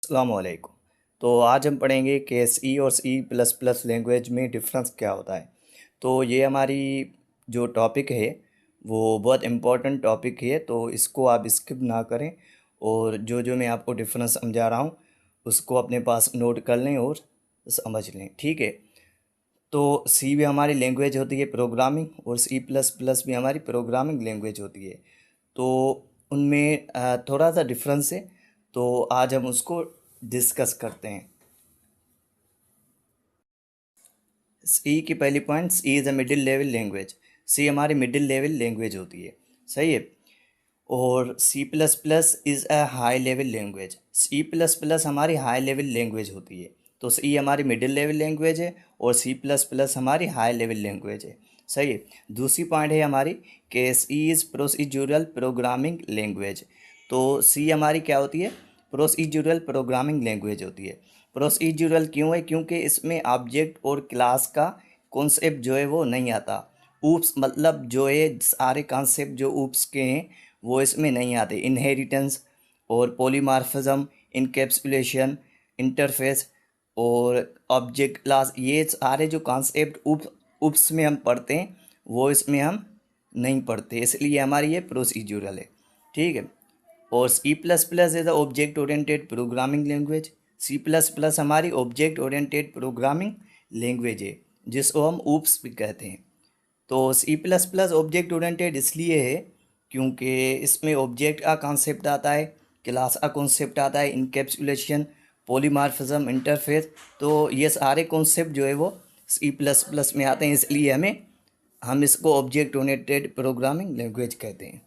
अस्सलाम वालेकुम। तो आज हम पढ़ेंगे कि सी और सी प्लस प्लस लैंग्वेज में डिफरेंस क्या होता है। तो ये हमारी जो टॉपिक है वो बहुत इम्पोर्टेंट टॉपिक है, तो इसको आप स्किप ना करें और जो जो मैं आपको डिफरेंस समझा रहा हूँ उसको अपने पास नोट कर लें और समझ लें, ठीक है। तो सी भी हमारी लैंग्वेज होती है प्रोग्रामिंग, और सी प्लस प्लस भी हमारी प्रोग्रामिंग लैंग्वेज होती है। तो उनमें थोड़ा सा डिफरेंस है, तो आज हम उसको डिस्कस करते हैं। सी की पहली point, C is a middle level language. C हमारी मिडिल लेवल लैंग्वेज होती है, सही है। और C plus plus is a high level language. C plus plus हमारी हाई लेवल लैंग्वेज होती है। तो सी हमारी मिडिल लेवल लैंग्वेज है और सी प्लस प्लस हमारी हाई लेवल लैंग्वेज है, सही है। दूसरी पॉइंट है हमारी कि C is procedural programming language. तो सी हमारी क्या होती है? प्रोसीड्यूरल प्रोग्रामिंग लैंग्वेज होती है। प्रोसीड्यूरल क्यों है? क्योंकि इसमें ऑब्जेक्ट और क्लास का कॉन्सेप्ट जो है वो नहीं आता। ऊप्स मतलब जो है सारे कॉन्सेप्ट जो ऊप्स के हैं वो इसमें नहीं आते। इनहेरिटेंस और पॉलीमार्फिज्म, इनकैप्सुलेशन, इंटरफेस और ऑब्जेक्ट क्लास, ये सारे जो कॉन्सेप्ट ऊप्स में हम पढ़ते हैं वो इसमें हम नहीं पढ़ते, इसलिए हमारी ये प्रोसीड्यूरल है, ठीक है। और C plus plus is object oriented programming language. C plus plus हमारी ऑब्जेक्ट ओरिएंटेड प्रोग्रामिंग लैंग्वेज है, जिसको हम ऊप्स भी कहते हैं। तो C plus plus object oriented इसलिए है क्योंकि इसमें ऑब्जेक्ट का कॉन्सेप्ट आता है, क्लास का कॉन्सेप्ट आता है, इनकैप्सुलेशन, पॉलीमार्फिज्म, इंटरफेस। तो ये सारे कॉन्सेप्ट जो है वो सी प्लस प्लस में आते हैं, इसलिए हम इसको ऑब्जेक्ट ओरिएंटेड प्रोग्रामिंग लैंग्वेज कहते हैं।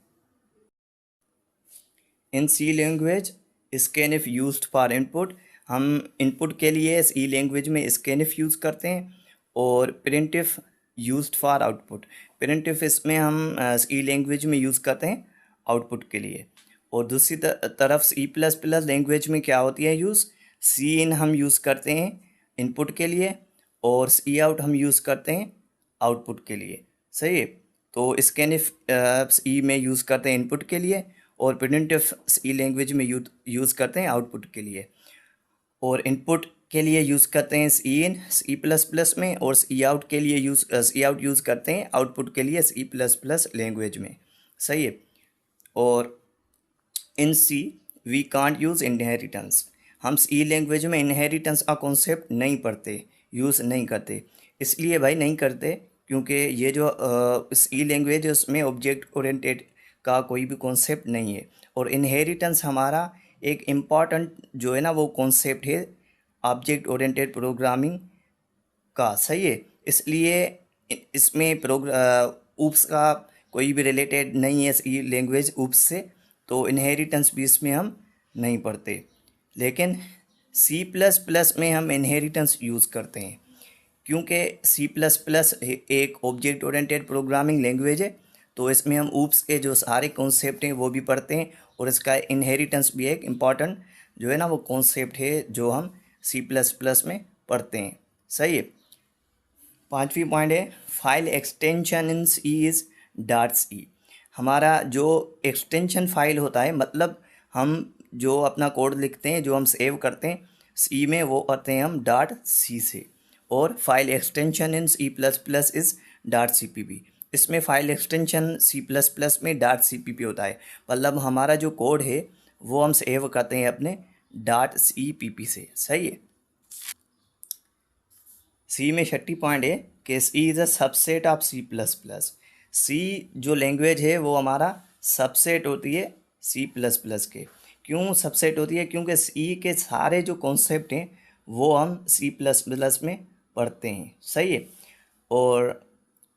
In C language scanf used for input. हम इनपुट के लिए सी लैंग्वेज में स्कैनफ यूज़ करते हैं और printf used for output. Printf इसमें हम सी लैंग्वेज में यूज़ करते हैं आउटपुट के लिए। और दूसरी तरफ सी प्लस प्लस लैंग्वेज में क्या होती है यूज़? सी इन हम यूज़ करते हैं इनपुट के लिए और सी आउट हम यूज़ करते हैं आउटपुट के लिए, सही है। तो स्कैनफ सी में यूज़ करते हैं इनपुट के लिए और प्रिंटिफ सी लैंग्वेज में यूज़ करते हैं आउटपुट के लिए। और इनपुट के लिए यूज़ करते हैं सी इन सी प्लस प्लस में, और सी आउट के लिए सी आउट यूज़ करते हैं आउटपुट के लिए सी प्लस प्लस लैंग्वेज में, सही है। और इन सी वी कांट यूज़ इनहेरिटेंस। हम सी लैंग्वेज में इनहेरिटेंस का कॉन्सेप्ट नहीं पढ़ते, यूज़ नहीं करते। इसलिए भाई नहीं करते क्योंकि ये जो सी लैंग्वेज है उसमें ऑब्जेक्ट ओरिएंटेड का कोई भी कॉन्सेप्ट नहीं है। और इनहेरिटेंस हमारा एक इम्पॉर्टेंट जो है ना वो कॉन्सेप्ट है ऑब्जेक्ट ओरिएंटेड प्रोग्रामिंग का, सही है। इसलिए इसमें ऊप्स का कोई भी रिलेटेड नहीं है सी लैंग्वेज ऊप्स से, तो इनहेरिटेंस भी इसमें हम नहीं पढ़ते। लेकिन सी प्लस प्लस में हम इनहेरिटेंस यूज़ करते हैं क्योंकि सी प्लस प्लस एक ऑब्जेक्ट ओरिएंटेड प्रोग्रामिंग लैंग्वेज है। तो इसमें हम ऊप्स के जो सारे कॉन्सेप्ट हैं वो भी पढ़ते हैं और इसका इनहेरिटेंस भी एक इम्पॉर्टेंट जो है ना वो कॉन्सेप्ट है जो हम सी प्लस प्लस में पढ़ते हैं, सही है। पांचवी पॉइंट है file extension in C is dot C. हमारा जो एक्सटेंशन फाइल होता है, मतलब हम जो अपना कोड लिखते हैं, जो हम सेव करते हैं सी में, वो करते हैं हम डॉट सी से। और file extension in C plus plus is dot C P P. इसमें file extension C plus plus में डॉट सी पी पी होता है, मतलब हमारा जो कोड है वो हम सेव करते हैं अपने डॉट सी पी पी से, सही है। सी में छठी पॉइंट है कि C is a subset of C plus plus. C जो लैंग्वेज है वो हमारा सबसेट होती है सी प्लस प्लस के। क्यों सबसेट होती है? क्योंकि सी के सारे जो कॉन्सेप्ट हैं वो हम सी प्लस प्लस में पढ़ते हैं, सही है। और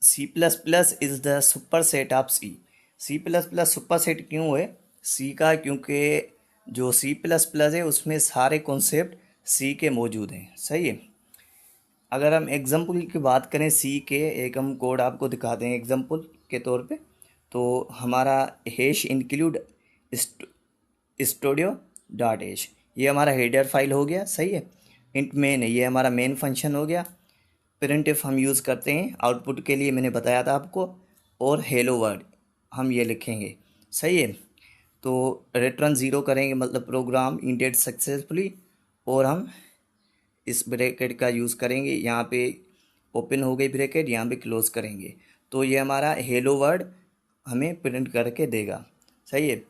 C plus plus is the super set of C. C plus plus super set क्यों है सी का? क्योंकि जो सी प्लस प्लस है उसमें सारे कॉन्सेप्ट सी के मौजूद हैं, सही है। अगर हम एग्जाम्पल की बात करें सी के, एक हम कोड आपको दिखाते हैं एग्जाम्पल के तौर पे। तो हमारा hash include studio dot hash, ये हमारा हेडर फाइल हो गया, सही है। इंट मेन है, ये हमारा मेन फंक्शन हो गया। प्रिंटफ हम यूज़ करते हैं आउटपुट के लिए, मैंने बताया था आपको। और हेलो वर्ड हम ये लिखेंगे, सही है। तो रिटर्न ज़ीरो करेंगे मतलब प्रोग्राम इंडेड सक्सेसफुली। और हम इस ब्रैकेट का यूज़ करेंगे। यहाँ पे ओपन हो गई ब्रैकेट, यहाँ पे क्लोज करेंगे तो ये हमारा हेलो वर्ड हमें प्रिंट करके देगा। सही है।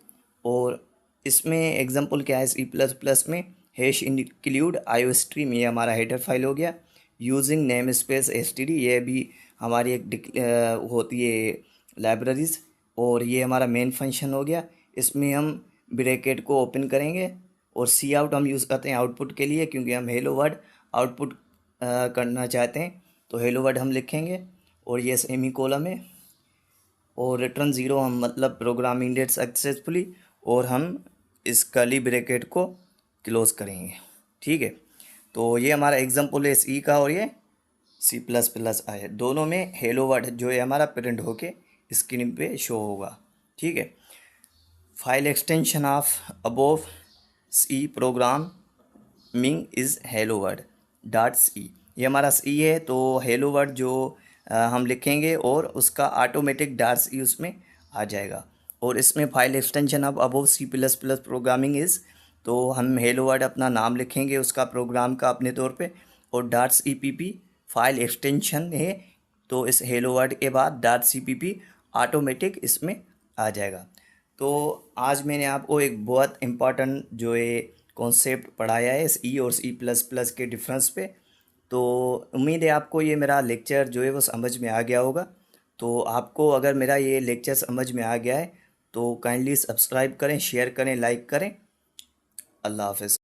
और इसमें एग्जांपल क्या है, सी प्लस प्लस में हैश इंक्लूड आईओ स्ट्रीम, ये हमारा हेडर फाइल हो गया। यूजिंग नेम स्पेस एसटीडी, ये भी हमारी एक होती है लाइब्रेरीज, और ये हमारा मेन फंक्शन हो गया। इसमें हम ब्रैकेट को ओपन करेंगे और सी आउट हम यूज़ करते हैं आउटपुट के लिए, क्योंकि हम हेलो वर्ड आउटपुट करना चाहते हैं तो हेलो वर्ड हम लिखेंगे और ये सेमी कॉलम है। और रिटर्न ज़ीरो हम मतलब प्रोग्राम इंडेड सक्सेसफुली, और हम इस कर्ली ब्रैकेट को क्लोज करेंगे। ठीक है। तो ये हमारा एग्जांपल है सी का, और ये सी प्लस प्लस आए, दोनों में हेलो वर्ड जो है हमारा प्रिंट होके स्क्रीन पे शो होगा। ठीक है। File extension of above C programming is hello world dot C, ये हमारा सी है। तो हेलो वर्ड जो हम लिखेंगे और उसका ऑटोमेटिक डॉट सी उसमें आ जाएगा। और इसमें file extension of above C plus plus programming is, तो हम हेलो वर्ड अपना नाम लिखेंगे उसका प्रोग्राम का अपने तौर पे, और dot C P P file extension है, तो इस हेलो वर्ड के बाद dot C P P automatic इसमें आ जाएगा। तो आज मैंने आपको एक बहुत इम्पॉर्टेंट जो है कॉन्सेप्ट पढ़ाया है सी और सी प्लस प्लस के डिफरेंस पे। तो उम्मीद है आपको ये मेरा लेक्चर जो है वो समझ में आ गया होगा। तो आपको अगर मेरा ये लेक्चर समझ में आ गया है तो काइंडली सब्सक्राइब करें, शेयर करें, लाइक करें। अल्लाह हाफ़िज़।